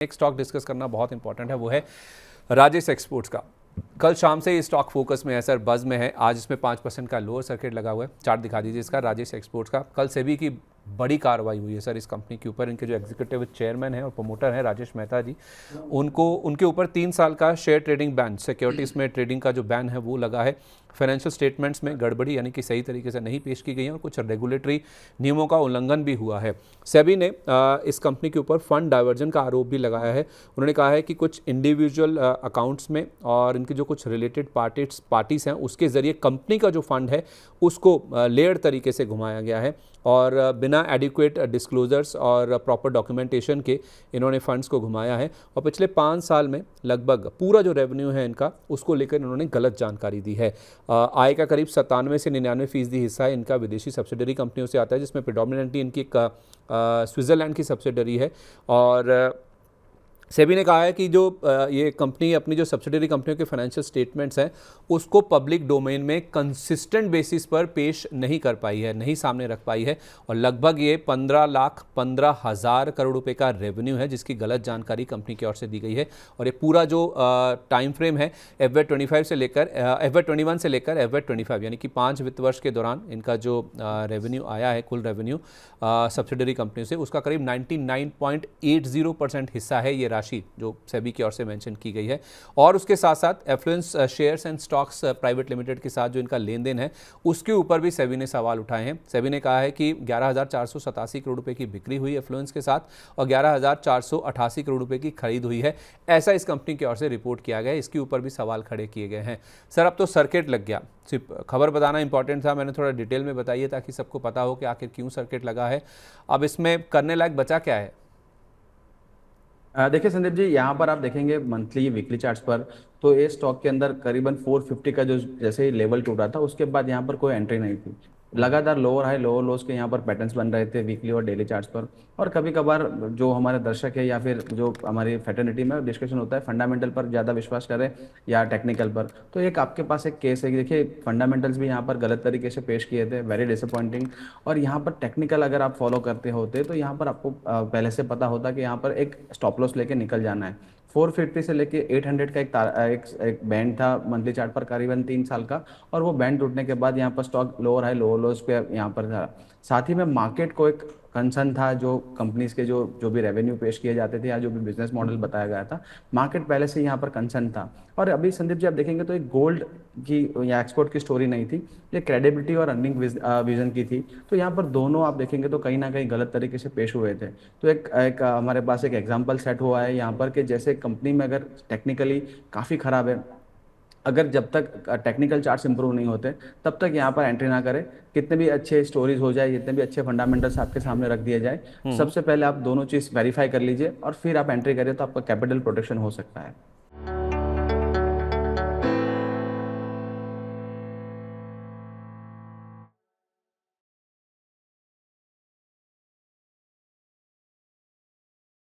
एक stock discuss करना बहुत इंपॉर्टेंट है, वो है राजेश एक्सपोर्ट्स का। कल शाम से ये स्टॉक फोकस में है सर, बज़ में है। आज इसमें 5% का लोअर सर्किट लगा हुआ है। चार्ट दिखा दीजिए इसका, राजेश एक्सपोर्ट्स का। कल सेबी की बड़ी कार्रवाई हुई है सर इस कंपनी के ऊपर। इनके जो एग्जीक्यूटिव चेयरमैन हैं और प्रमोटर हैं राजेश मेहता जी, उनके ऊपर 3 साल का शेयर ट्रेडिंग बैन, सिक्योरिटीज़ में ट्रेडिंग का जो बैन है वो लगा है। फाइनेंशियल स्टेटमेंट्स में गड़बड़ी यानी कि सही तरीके से नहीं पेश की गई है और कुछ रेगुलेटरी नियमों का उल्लंघन भी हुआ है। सेबी ने इस कंपनी के ऊपर फंड डाइवर्जन का आरोप भी लगाया है। उन्होंने कहा है कि कुछ इंडिविजुअल अकाउंट्स में और इनकी जो कुछ रिलेटेड पार्टीज़ हैं उसके ज़रिए कंपनी का जो फंड है उसको लेयर्ड तरीके से घुमाया गया है और बिना एडिक्वेट डिस्क्लोजर्स और प्रॉपर डॉक्यूमेंटेशन के इन्होंने फंड्स को घुमाया है। और पिछले 5 साल में लगभग पूरा जो रेवेन्यू है इनका उसको लेकर इन्होंने गलत जानकारी दी है। आय का करीब 97 से 99% हिस्सा है इनका विदेशी सब्सिडरी कंपनियों से आता है, जिसमें प्रेडोमिनेंटली इनकी एक स्विट्ज़रलैंड की सब्सिडरी है। और सेबी ने कहा है कि जो ये कंपनी अपनी जो सब्सिडरी कंपनियों के फाइनेंशियल स्टेटमेंट्स हैं उसको पब्लिक डोमेन में कंसिस्टेंट बेसिस पर पेश नहीं कर पाई है, नहीं सामने रख पाई है। और लगभग ये 15,15,000 करोड़ रुपए का रेवेन्यू है जिसकी गलत जानकारी कंपनी की ओर से दी गई है। और ये पूरा जो टाइम फ्रेम है FY 21 से लेकर FY 25 यानी कि 5 वित्त वर्ष के दौरान इनका जो रेवेन्यू आया है, कुल रेवेन्यू सब्सिडरी कंपनियों से, उसका करीब 99.80% हिस्सा है ये राशि जो सेबी की ओर से मेंशन की गई है। और उसके साथ साथ affluence shares and stocks private limited के साथ जो इनका लेन देन है उसके ऊपर भी सेबी ने सवाल उठाए हैं। सेबी ने कहा है कि 11,487 करोड़ रुपए की बिक्री हुई एफ्लुएंस के साथ और 11,488 करोड़ रुपए की खरीद हुई है, ऐसा इस कंपनी की ओर से रिपोर्ट किया गया है। इसके ऊपर भी सवाल खड़े किए गए हैं। सर अब तो सर्किट लग गया, सिर्फ खबर बताना इंपॉर्टेंट था, मैंने थोड़ा डिटेल में बताइए ताकि सबको पता हो कि आखिर क्यों सर्किट लगा है। अब इसमें करने लायक बचा क्या है? देखिए संदीप जी, यहाँ पर आप देखेंगे मंथली वीकली चार्ट्स पर तो ये स्टॉक के अंदर करीबन 450 का जो जैसे ही लेवल टूटा था उसके बाद यहाँ पर कोई एंट्री नहीं थी। लगातार लोअर हाई लोअर लोस के यहाँ पर पैटर्न्स बन रहे थे वीकली और डेली चार्ट्स पर। और कभी कभार जो हमारे दर्शक है या फिर जो हमारी फैटर्निटी में डिस्कशन होता है फंडामेंटल पर ज़्यादा विश्वास करें या टेक्निकल पर, तो एक आपके पास एक केस है कि देखिए फंडामेंटल्स भी यहाँ पर गलत तरीके से पेश किए थे, वेरी डिसअपॉइंटिंग। और यहाँ पर टेक्निकल अगर आप फॉलो करते होते तो यहाँ पर आपको पहले से पता होता कि यहाँ पर एक स्टॉप लॉस लेके निकल जाना है। 450 से लेके 800 का एक बैंड था मंथली चार्ट पर करीबन 3 साल का। और वो बैंड टूटने के बाद यहाँ पर स्टॉक लोअर हाई लोअर लोज पे यहाँ पर था। साथ ही में मार्केट को एक कंसर्न था, जो कंपनीज के जो जो भी रेवेन्यू पेश किए जाते थे या जो भी बिजनेस मॉडल बताया गया था, मार्केट पहले से यहाँ पर कंसर्न था। और अभी संदीप जी आप देखेंगे तो एक गोल्ड की या एक्सपोर्ट की स्टोरी नहीं थी, ये क्रेडिबिलिटी और अर्निंग विजन की थी। तो यहाँ पर दोनों आप देखेंगे तो कहीं ना कहीं गलत तरीके से पेश हुए थे। तो एक हमारे पास एक एग्जाम्पल सेट हुआ है यहाँ पर कि जैसे कंपनी में अगर टेक्निकली काफ़ी खराब है, अगर जब तक टेक्निकल चार्ट्स इंप्रूव नहीं होते तब तक यहाँ पर एंट्री ना करें। कितने भी अच्छे स्टोरीज हो जाए, जितने भी अच्छे फंडामेंटल्स आपके सामने रख दिए जाए, सबसे पहले आप दोनों चीज़ वेरीफाई कर लीजिए और फिर आप एंट्री करिए तो आपका कैपिटल प्रोटेक्शन हो सकता है।